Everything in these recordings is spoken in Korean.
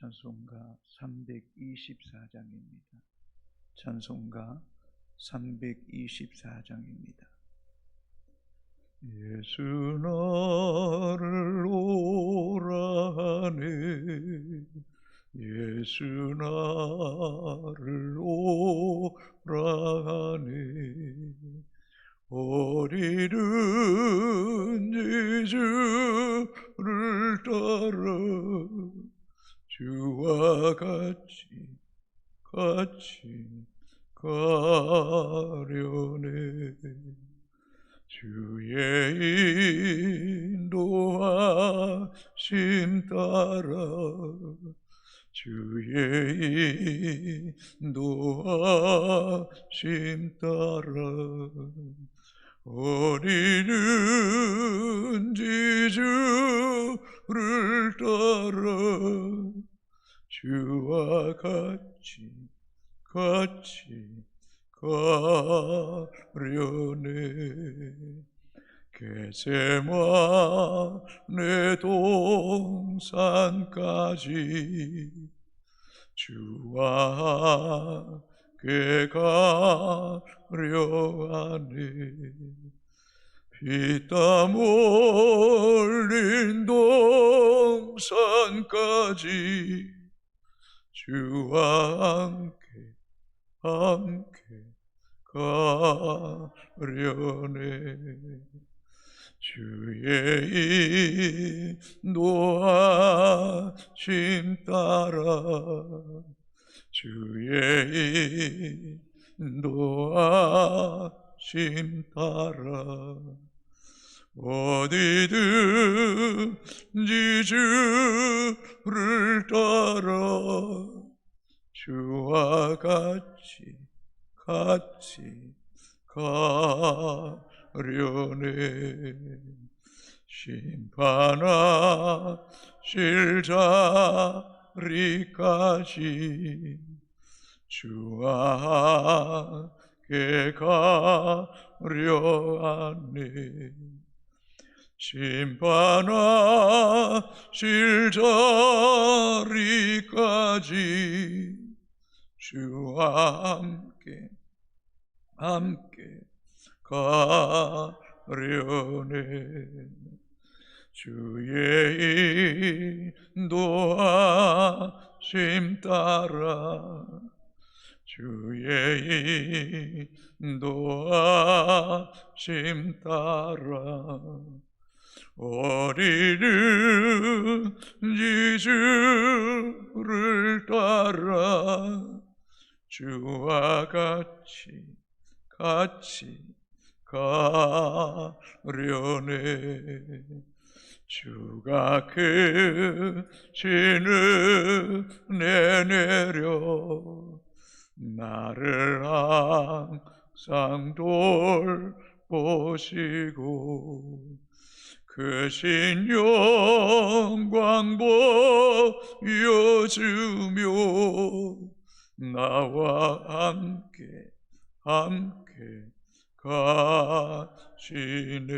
찬송가 324장입니다. 찬송가 324장입니다. 예수 나를 오라 하네, 예수 나를 오라 하네, 어디든지 주를 따라 주와 같이 가려네. 주의 인도하심 따라, 주의 인도하심 따라, 어디든지 주를 따라 주와 같이 가려네. 겟세마네 동산까지 주와 함께 가려 하네. 피땀 흘린 동산까지 주와 함께 가려네. 주의 인도하심 따라 주의 인도하심 따라 어디든지 주를 따라 주와 같이 가려네. 심판하실 자리까지 주와 함께 가려 하네. 심판하실 자리까지 주와 함께 가려네. 주의 인도하심 따라 주의 인도하심 따라 어디든지 주를 따라 주와 같이 가려네. 주가 크신 은혜 내려 나를 항상 돌보시고 크신 영광 보여주며 나와 함께 가시네.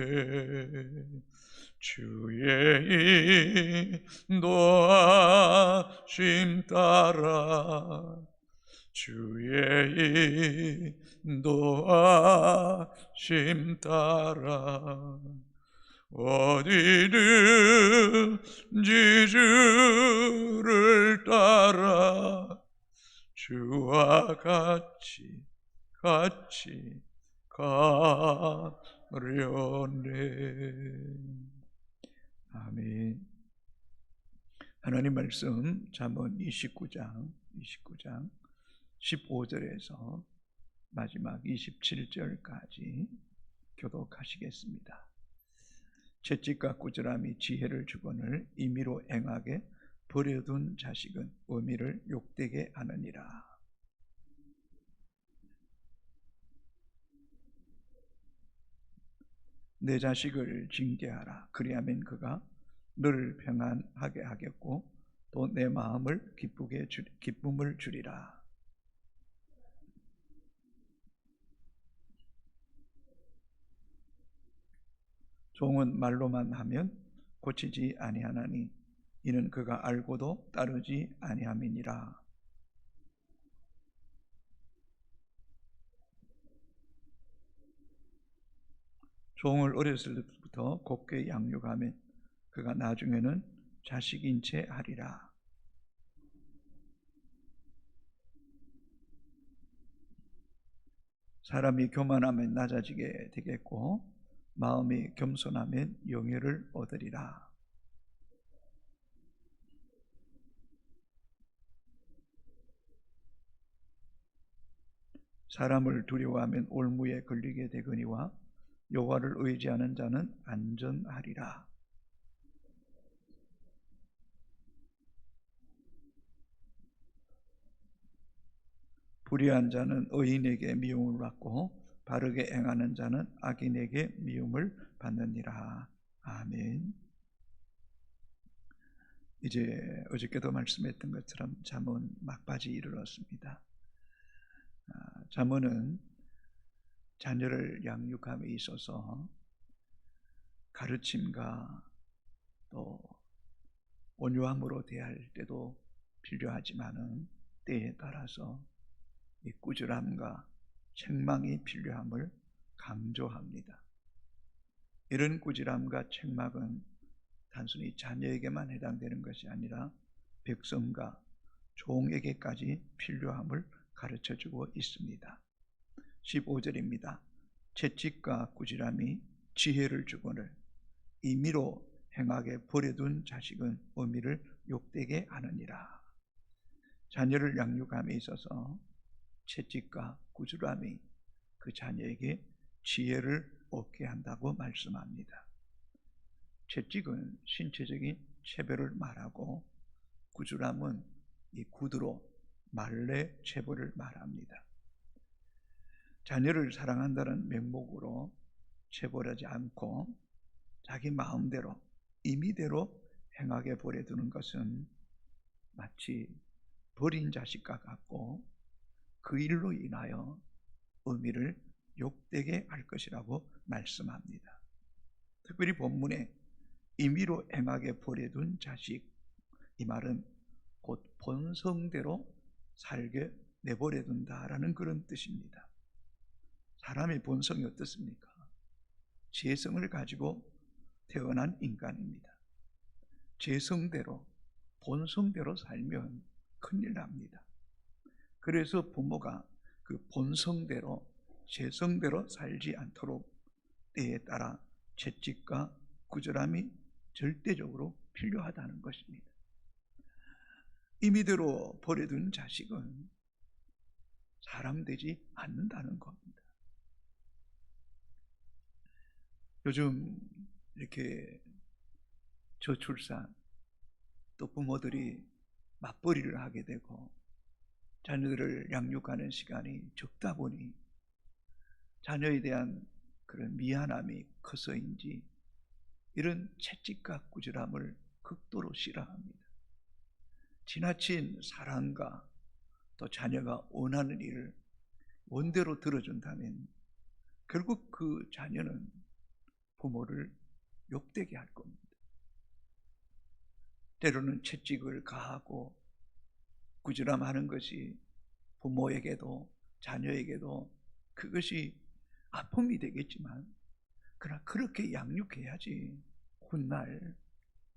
주의 인도하심 따라 주의 인도하심 따라 어디든지 주를 따라 주와 같이 가려네. 아멘. 하나님 말씀 잠언 29장 15절에서 마지막 27절까지 교독하시겠습니다. 채찍과 꾸지람이 지혜를 주거늘 임의로 행하게 버려둔 자식은 어미를 욕되게 하느니라. 내 자식을 징계하라. 그리하면 그가 너를 평안하게 하겠고 또 내 마음을 기쁨을 주리라. 종은 말로만 하면 고치지 아니하나니 이는 그가 알고도 따르지 아니함이니라. 종을 어렸을 때부터 곱게 양육하면 그가 나중에는 자식인 채 하리라. 사람이 교만하면 낮아지게 되겠고 마음이 겸손하면 영예를 얻으리라. 사람을 두려워하면 올무에 걸리게 되거니와 여호와를 의지하는 자는 안전하리라. 불의한 자는 의인에게 미움을 받고 바르게 행하는 자는 악인에게 미움을 받느니라. 아멘. 이제 어저께도 말씀했던 것처럼 잠언 막바지 이르렀습니다. 잠언은 자녀를 양육함에 있어서 가르침과 또 온유함으로 대할 때도 필요하지만은 때에 따라서 이 꾸지람과 책망이 필요함을 강조합니다. 이런 꾸지람과 책망은 단순히 자녀에게만 해당되는 것이 아니라 백성과 종에게까지 필요함을 가르쳐주고 있습니다. 15절입니다. 채찍과 꾸지람이 지혜를 주거늘 임의로 행하게 버려둔 자식은 어미를 욕되게 하느니라. 자녀를 양육함에 있어서 채찍과 꾸지람이 그 자녀에게 지혜를 얻게 한다고 말씀합니다. 채찍은 신체적인 체벌을 말하고 꾸지람은 이 구두로 말래 체벌을 말합니다. 자녀를 사랑한다는 명목으로 체벌하지 않고 자기 마음대로 임의대로 행하게 보내두는 것은 마치 버린 자식과 같고 그 일로 인하여 의미를 욕되게 할 것이라고 말씀합니다. 특별히 본문에 임의로 행하게 버려둔 자식, 이 말은 곧 본성대로 살게 내버려둔다라는 그런 뜻입니다. 사람의 본성이 어떻습니까? 죄성을 가지고 태어난 인간입니다. 죄성대로, 본성대로 살면 큰일 납니다. 그래서 부모가 그 본성대로, 죄성대로 살지 않도록 때에 따라 채찍과 꾸지람이 절대적으로 필요하다는 것입니다. 임의대로 버려둔 자식은 사람 되지 않는다는 겁니다. 요즘 이렇게 저출산, 또 부모들이 맞벌이를 하게 되고 자녀들을 양육하는 시간이 적다 보니 자녀에 대한 그런 미안함이 커서인지 이런 채찍과 꾸지람을 극도로 싫어합니다. 지나친 사랑과 또 자녀가 원하는 일을 원대로 들어준다면 결국 그 자녀는 부모를 욕되게 할 겁니다. 때로는 채찍을 가하고 꾸지람하는 것이 부모에게도 자녀에게도 그것이 아픔이 되겠지만, 그러나 그렇게 양육해야지 훗날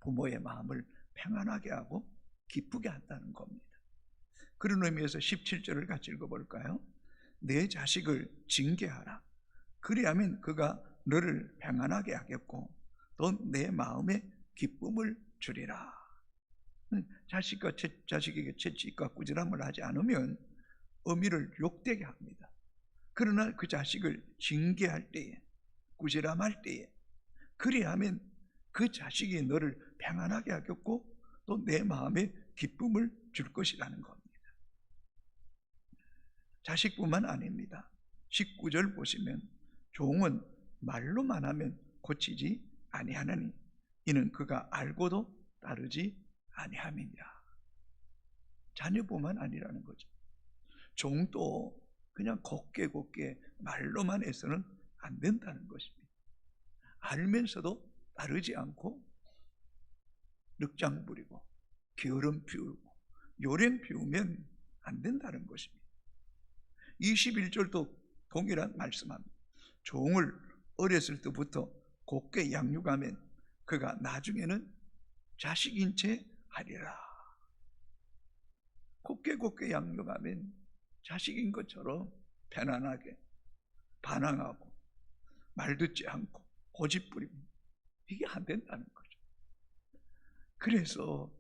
부모의 마음을 평안하게 하고 기쁘게 한다는 겁니다. 그런 의미에서 17절을 같이 읽어볼까요? 내 자식을 징계하라. 그리하면 그가 너를 평안하게 하겠고 또 내 마음에 기쁨을 주리라. 자식에게 채찍과 꾸지람을 하지 않으면 의미를 욕되게 합니다. 그러나 그 자식을 징계할 때에, 꾸지람할 때에, 그리하면 그 자식이 너를 평안하게 하겠고 또 내 마음에 기쁨을 줄 것이라는 겁니다. 자식뿐만 아닙니다. 19절 보시면 종은 말로만 하면 고치지 아니하느니 이는 그가 알고도 따르지 아니함이니라. 자녀뿐만 아니라는 거죠. 종도 그냥 곱게 말로만 해서는 안 된다는 것입니다. 알면서도 따르지 않고 늑장 부리고 게으름 피우고 요령 피우면 안 된다는 것입니다. 21절도 동일한 말씀합니다. 종을 어렸을 때부터 곱게 양육하면 그가 나중에는 자식인 채 하리라. 곱게 양육하면 자식인 것처럼 편안하게 반항하고 말 듣지 않고 고집부리고, 이게 안 된다는 거죠. 그래서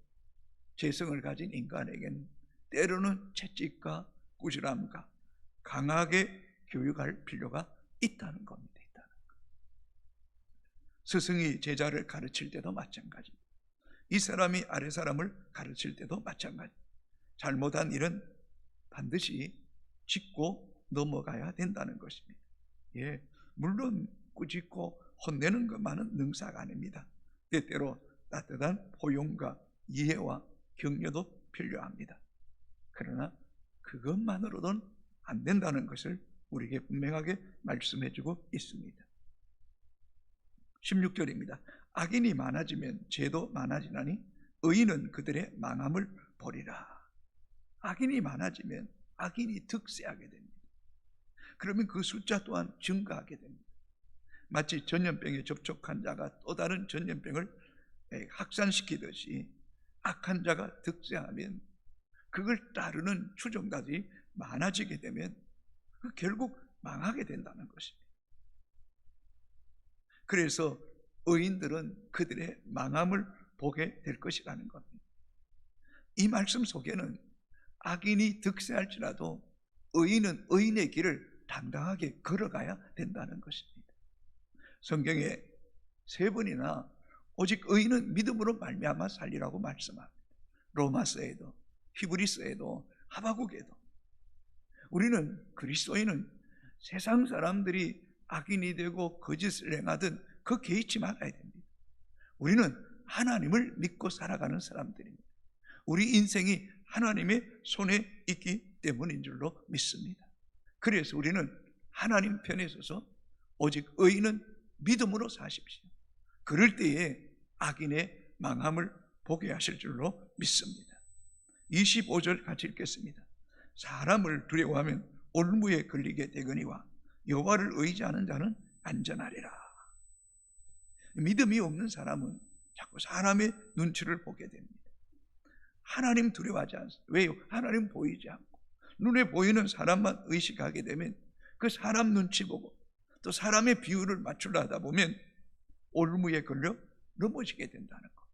죄성을 가진 인간에게는 때로는 채찍과 꾸지람과 강하게 교육할 필요가 있다는 겁니다. 스승이 제자를 가르칠 때도 마찬가지입니다. 이 사람이 아래 사람을 가르칠 때도 마찬가지입니다. 잘못한 일은 반드시 짚고 넘어가야 된다는 것입니다. 예, 물론 꾸짖고 혼내는 것만은 능사가 아닙니다. 때때로 따뜻한 포용과 이해와 격려도 필요합니다. 그러나 그것만으로는 안 된다는 것을 우리에게 분명하게 말씀해주고 있습니다. 16절입니다. 악인이 많아지면 죄도 많아지나니 의인은 그들의 망함을 보리라. 악인이 많아지면 악인이 득세하게 됩니다. 그러면 그 숫자 또한 증가하게 됩니다. 마치 전염병에 접촉한 자가 또 다른 전염병을 확산시키듯이 악한 자가 득세하면 그걸 따르는 추종자들이 많아지게 되면 결국 망하게 된다는 것입니다. 그래서 의인들은 그들의 망함을 보게 될 것이라는 겁니다. 이 말씀 속에는 악인이 득세할지라도 의인은 의인의 길을 당당하게 걸어가야 된다는 것입니다. 성경에 3번이나 오직 의인은 믿음으로 말미암아 살리라고 말씀합니다. 로마서에도, 히브리서에도, 하바국에도. 우리는, 그리스도인은 세상 사람들이 악인이 되고 거짓을 행하든 그 개의치 말아야 됩니다. 우리는 하나님을 믿고 살아가는 사람들입니다. 우리 인생이 하나님의 손에 있기 때문인 줄로 믿습니다. 그래서 우리는 하나님 편에 서서 오직 의인은 믿음으로 사십시오. 그럴 때에 악인의 망함을 보게 하실 줄로 믿습니다. 25절 같이 읽겠습니다. 사람을 두려워하면 올무에 걸리게 되거니와 여호와를 의지하는 자는 안전하리라. 믿음이 없는 사람은 자꾸 사람의 눈치를 보게 됩니다. 하나님 두려워하지 않습니다. 왜요? 하나님 보이지 않고 눈에 보이는 사람만 의식하게 되면 그 사람 눈치 보고 또 사람의 비율을 맞추려 하다 보면 올무에 걸려 넘어지게 된다는 것.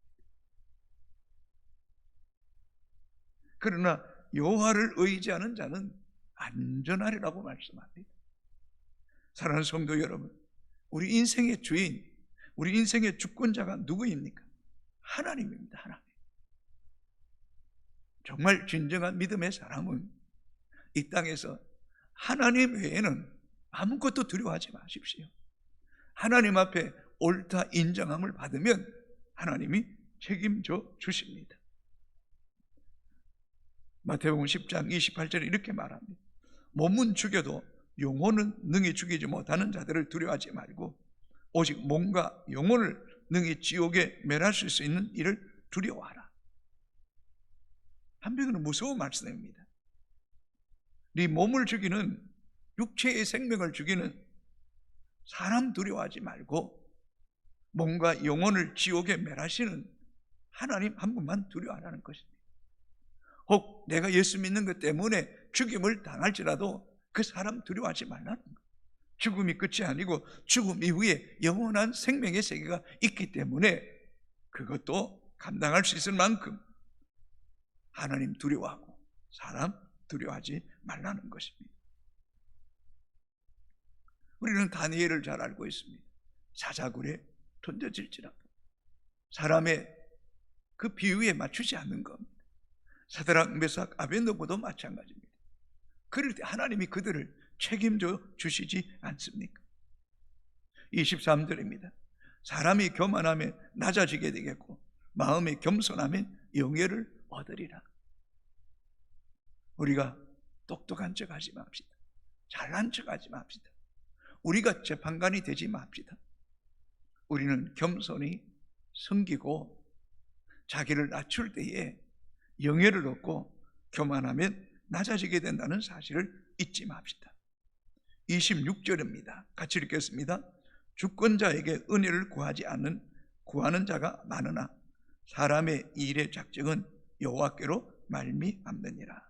그러나 여호와를 의지하는 자는 안전하리라고 말씀합니다. 사랑하는 성도 여러분, 우리 인생의 주인, 우리 인생의 주권자가 누구입니까? 하나님입니다. 하나님. 정말 진정한 믿음의 사람은 이 땅에서 하나님 외에는 아무것도 두려워하지 마십시오. 하나님 앞에 옳다 인정함을 받으면 하나님이 책임져 주십니다. 마태복음 10장 28절에 이렇게 말합니다. 몸은 죽여도 영혼은 능히 죽이지 못하는 자들을 두려워하지 말고 오직 몸과 영혼을 능히 지옥에 멸하실 수 있는 일을 두려워하라. 한편으로는 무서운 말씀입니다. 네 몸을 죽이는, 육체의 생명을 죽이는 사람 두려워하지 말고 몸과 영혼을 지옥에 멸하시는 하나님 한 분만 두려워하라는 것입니다. 혹 내가 예수 믿는 것 때문에 죽임을 당할지라도 그 사람 두려워하지 말라는 것. 죽음이 끝이 아니고 죽음 이후에 영원한 생명의 세계가 있기 때문에 그것도 감당할 수 있을 만큼 하나님 두려워하고 사람 두려워하지 말라는 것입니다. 우리는 다니엘을 잘 알고 있습니다. 사자굴에 던져질지라도 사람의 그 비유에 맞추지 않는 겁니다. 사드락, 메삭, 아벳느고도 마찬가지입니다. 그럴 때 하나님이 그들을 책임져 주시지 않습니까? 23절입니다. 사람이 교만하면 낮아지게 되겠고 마음이 겸손하면 영예를 얻으리라. 우리가 똑똑한 척 하지 맙시다. 잘난 척 하지 맙시다. 우리가 재판관이 되지 맙시다. 우리는 겸손히 섬기고 자기를 낮출 때에 영예를 얻고 교만하면 낮아지게 된다는 사실을 잊지 맙시다. 26절입니다. 같이 읽겠습니다. 주권자에게 은혜를 구하는 자가 많으나 사람의 일의 작정은 여호와께로 말미암느니라.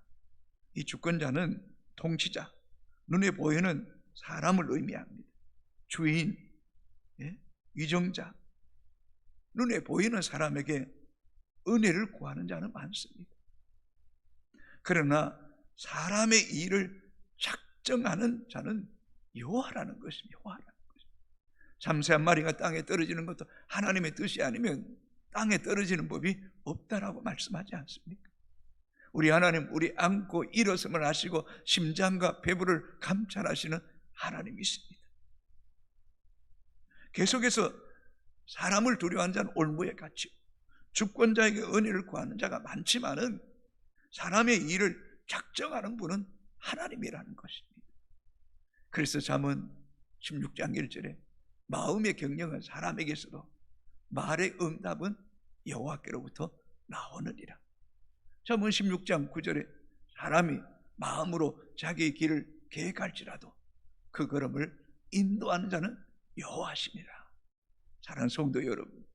이 주권자는 통치자, 눈에 보이는 사람을 의미합니다. 주인, 위정자, 눈에 보이는 사람에게 은혜를 구하는 자는 많습니다. 그러나 사람의 일을 작정하는 자는 여호와라는 것입니다. 여호와라는 것입니다. 잠새 한 마리가 땅에 떨어지는 것도 하나님의 뜻이 아니면 땅에 떨어지는 법이 없다라고 말씀하지 않습니까? 우리 하나님, 우리 안고 일어섬을 하시고 심장과 배부를 감찰하시는 하나님이십니다. 계속해서 사람을 두려워하는 자는 올무에 갇히고 주권자에게 은혜를 구하는 자가 많지만은 사람의 일을 작정하는 분은 하나님이라는 것입니다. 그래서 잠언 16장 1절에 마음의 경영은 사람에게서도 말의 응답은 여호와께로부터 나오느니라. 잠언 16장 9절에 사람이 마음으로 자기의 길을 계획할지라도 그 걸음을 인도하는 자는 여호와시니라. 사랑하는 성도 여러분,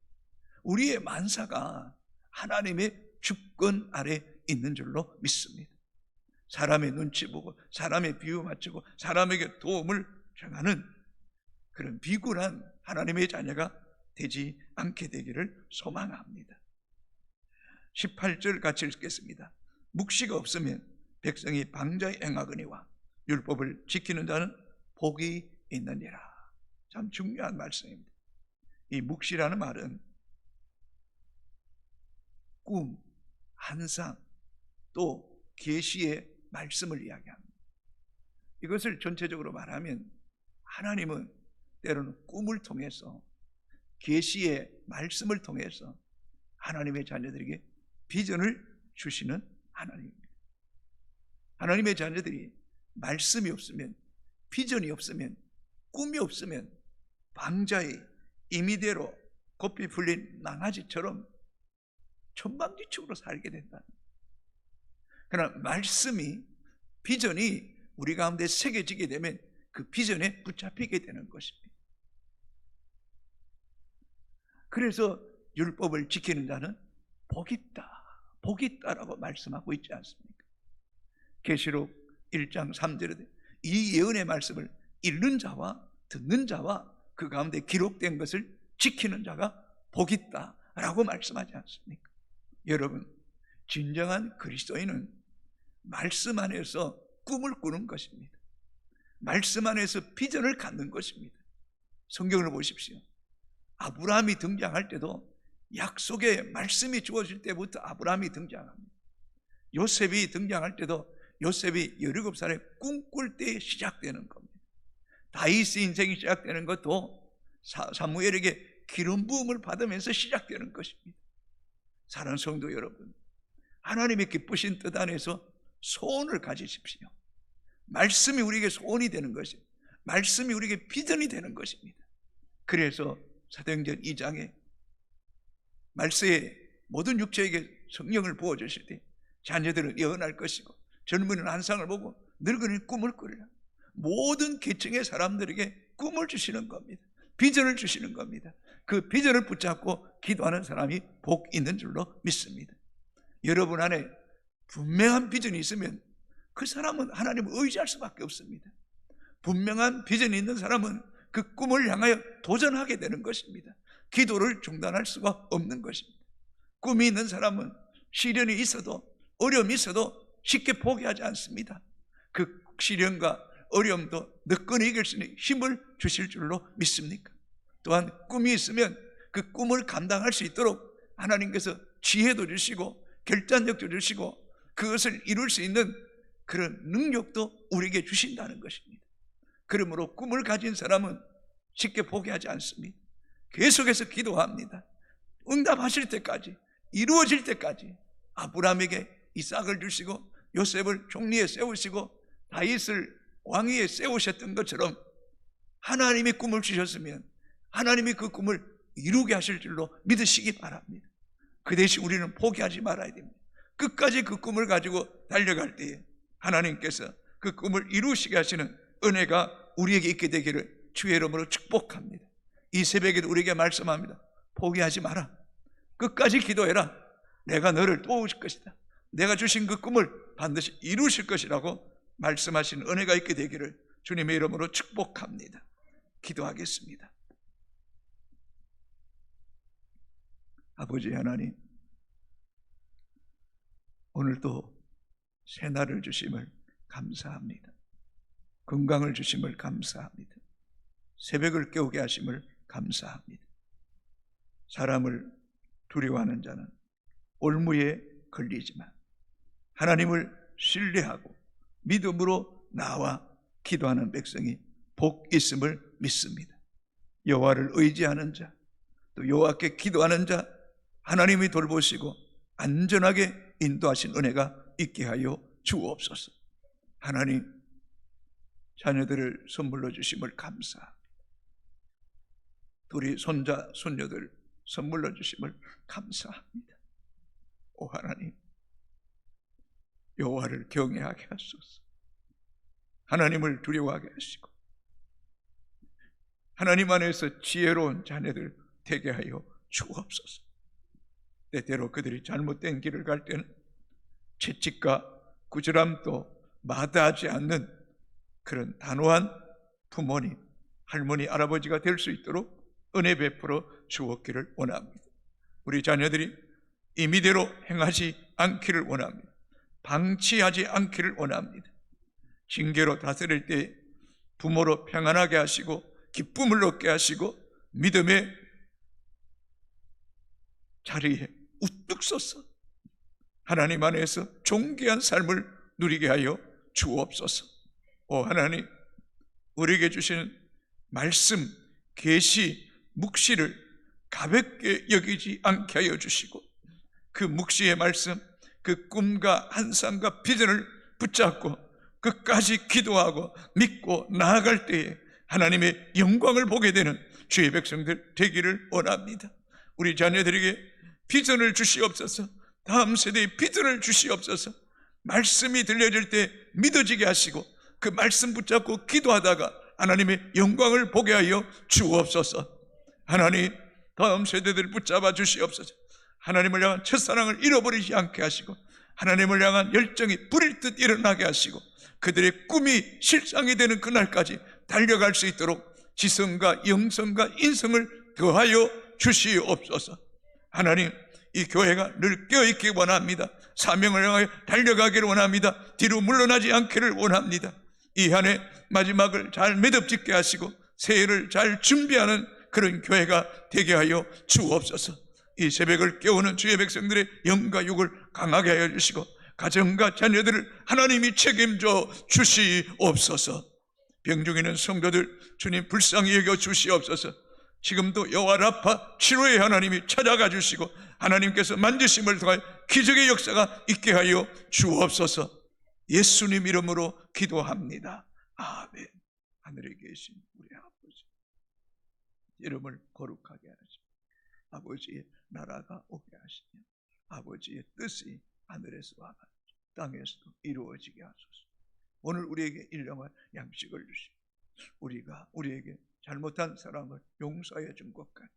우리의 만사가 하나님의 주권 아래 있는 줄로 믿습니다. 사람의 눈치 보고 사람의 비유 맞추고 사람에게 도움을 청하는 그런 비굴한 하나님의 자녀가 되지 않게 되기를 소망합니다. 18절 같이 읽겠습니다. 묵시가 없으면 백성이 방자에 행하거니와 율법을 지키는 자는 복이 있느니라. 참 중요한 말씀입니다. 이 묵시라는 말은 꿈, 환상, 또 계시의 말씀을 이야기합니다. 이것을 전체적으로 말하면 하나님은 때로는 꿈을 통해서, 계시의 말씀을 통해서 하나님의 자녀들에게 비전을 주시는 하나님입니다. 하나님의 자녀들이 말씀이 없으면, 비전이 없으면, 꿈이 없으면 방자의 임의대로 곱비 풀린 낭아지처럼 천방지축으로 살게 된다. 그러나 말씀이, 비전이 우리 가운데 새겨지게 되면 그 비전에 붙잡히게 되는 것입니다. 그래서 율법을 지키는 자는 복이 있다, 복이 있다라고 말씀하고 있지 않습니까? 계시록 1장 3절에 이 예언의 말씀을 읽는 자와 듣는 자와 그 가운데 기록된 것을 지키는 자가 복이 있다라고 말씀하지 않습니까? 여러분, 진정한 그리스도인은 말씀 안에서 꿈을 꾸는 것입니다. 말씀 안에서 비전을 갖는 것입니다. 성경을 보십시오. 아브라함이 등장할 때도 약속의 말씀이 주어질 때부터 아브라함이 등장합니다. 요셉이 등장할 때도 요셉이 17살에 꿈꿀 때 시작되는 겁니다. 다윗의 인생이 시작되는 것도 사무엘에게 기름 부음을 받으면서 시작되는 것입니다. 사랑하는 성도 여러분, 하나님의 기쁘신 뜻 안에서 소원을 가지십시오. 말씀이 우리에게 소원이 되는 것입니다. 말씀이 우리에게 비전이 되는 것입니다. 그래서 사도행전 2장에 말세에 모든 육체에게 성령을 부어주실 때 자녀들은 예언할 것이고 젊은이는 환상을 보고 늙은이는 꿈을 꾸리라. 모든 계층의 사람들에게 꿈을 주시는 겁니다. 비전을 주시는 겁니다. 그 비전을 붙잡고 기도하는 사람이 복 있는 줄로 믿습니다. 여러분 안에 분명한 비전이 있으면 그 사람은 하나님을 의지할 수밖에 없습니다. 분명한 비전이 있는 사람은 그 꿈을 향하여 도전하게 되는 것입니다. 기도를 중단할 수가 없는 것입니다. 꿈이 있는 사람은 시련이 있어도, 어려움이 있어도 쉽게 포기하지 않습니다. 그 시련과 어려움도 늦거니 이길 수 있는 힘을 주실 줄로 믿습니까? 또한 꿈이 있으면 그 꿈을 감당할 수 있도록 하나님께서 지혜도 주시고 결단력도 주시고 그것을 이룰 수 있는 그런 능력도 우리에게 주신다는 것입니다. 그러므로 꿈을 가진 사람은 쉽게 포기하지 않습니다. 계속해서 기도합니다. 응답하실 때까지, 이루어질 때까지. 아브라함에게 이삭을 주시고 요셉을 총리에 세우시고 다윗을 왕위에 세우셨던 것처럼 하나님의 꿈을 주셨으면 하나님이 그 꿈을 이루게 하실 줄로 믿으시기 바랍니다. 그 대신 우리는 포기하지 말아야 됩니다. 끝까지 그 꿈을 가지고 달려갈 때에 하나님께서 그 꿈을 이루시게 하시는 은혜가 우리에게 있게 되기를 주의 이름으로 축복합니다. 이 새벽에도 우리에게 말씀합니다. 포기하지 마라. 끝까지 기도해라. 내가 너를 도우실 것이다. 내가 주신 그 꿈을 반드시 이루실 것이라고 말씀하시는 은혜가 있게 되기를 주님의 이름으로 축복합니다. 기도하겠습니다. 아버지 하나님, 오늘도 새날을 주심을 감사합니다. 건강을 주심을 감사합니다. 새벽을 깨우게 하심을 감사합니다. 사람을 두려워하는 자는 올무에 걸리지만 하나님을 신뢰하고 믿음으로 나와 기도하는 백성이 복 있음을 믿습니다. 여호와를 의지하는 자, 또 여호와께 기도하는 자, 하나님이 돌보시고 안전하게 인도하신 은혜가 있게 하여 주옵소서. 하나님, 자녀들을 선물로 주심을 감사합니다. 우리 손자, 손녀들 선물로 주심을 감사합니다. 오 하나님, 여호와를 경외하게 하소서. 하나님을 두려워하게 하시고 하나님 안에서 지혜로운 자녀들 되게 하여 주옵소서. 때때로 그들이 잘못된 길을 갈 때는 채찍과 꾸지람도 마다하지 않는 그런 단호한 부모님, 할머니, 할아버지가 될 수 있도록 은혜 베풀어 주었기를 원합니다. 우리 자녀들이 임의대로 행하지 않기를 원합니다. 방치하지 않기를 원합니다. 징계로 다스릴 때 부모로 평안하게 하시고 기쁨을 얻게 하시고 믿음의 자리에 우뚝 서서 하나님 안에서 존귀한 삶을 누리게 하여 주옵소서. 오 하나님, 우리에게 주시는 말씀, 계시, 묵시를 가볍게 여기지 않게 하여 주시고 그 묵시의 말씀, 그 꿈과 환상과 비전을 붙잡고 끝까지 기도하고 믿고 나아갈 때에 하나님의 영광을 보게 되는 주의 백성들 되기를 원합니다. 우리 자녀들에게 비전을 주시옵소서. 다음 세대에 비전을 주시옵소서. 말씀이 들려질 때 믿어지게 하시고 그 말씀 붙잡고 기도하다가 하나님의 영광을 보게 하여 주옵소서. 하나님, 다음 세대들을 붙잡아 주시옵소서. 하나님을 향한 첫사랑을 잃어버리지 않게 하시고 하나님을 향한 열정이 불일 듯 일어나게 하시고 그들의 꿈이 실상이 되는 그날까지 달려갈 수 있도록 지성과 영성과 인성을 더하여 주시옵소서. 하나님, 이 교회가 늘 깨어있기 원합니다. 사명을 향하여 달려가기를 원합니다. 뒤로 물러나지 않기를 원합니다. 이 한 해 마지막을 잘 매듭짓게 하시고 새해를 잘 준비하는 그런 교회가 되게 하여 주옵소서. 이 새벽을 깨우는 주의 백성들의 영과 육을 강하게 하여 주시고 가정과 자녀들을 하나님이 책임져 주시옵소서. 병중에 있는 성도들 주님 불쌍히 여겨 주시옵소서. 지금도 여호와 라파 치료의 하나님이 찾아가 주시고 하나님께서 만지심을 통하여 기적의 역사가 있게 하여 주옵소서. 예수님 이름으로 기도합니다. 아멘. 하늘에 계신 우리 아버지, 이름을 거룩하게 하시고 아버지의 나라가 오게 하시며 아버지의 뜻이 하늘에서와 같이 땅에서도 이루어지게 하소서. 오늘 우리에게 일용할 양식을 주시고 우리가 우리에게 잘못한 사람을 용서하여 준 것 같이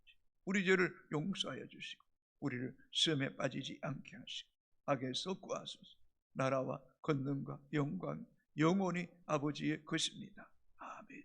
우리 죄를 용서하여 주시고 우리를 시험에 빠지지 않게 하시고 악에서 구하소서. 나라와 권능과 영광 영원히 아버지의 것입니다. 아멘.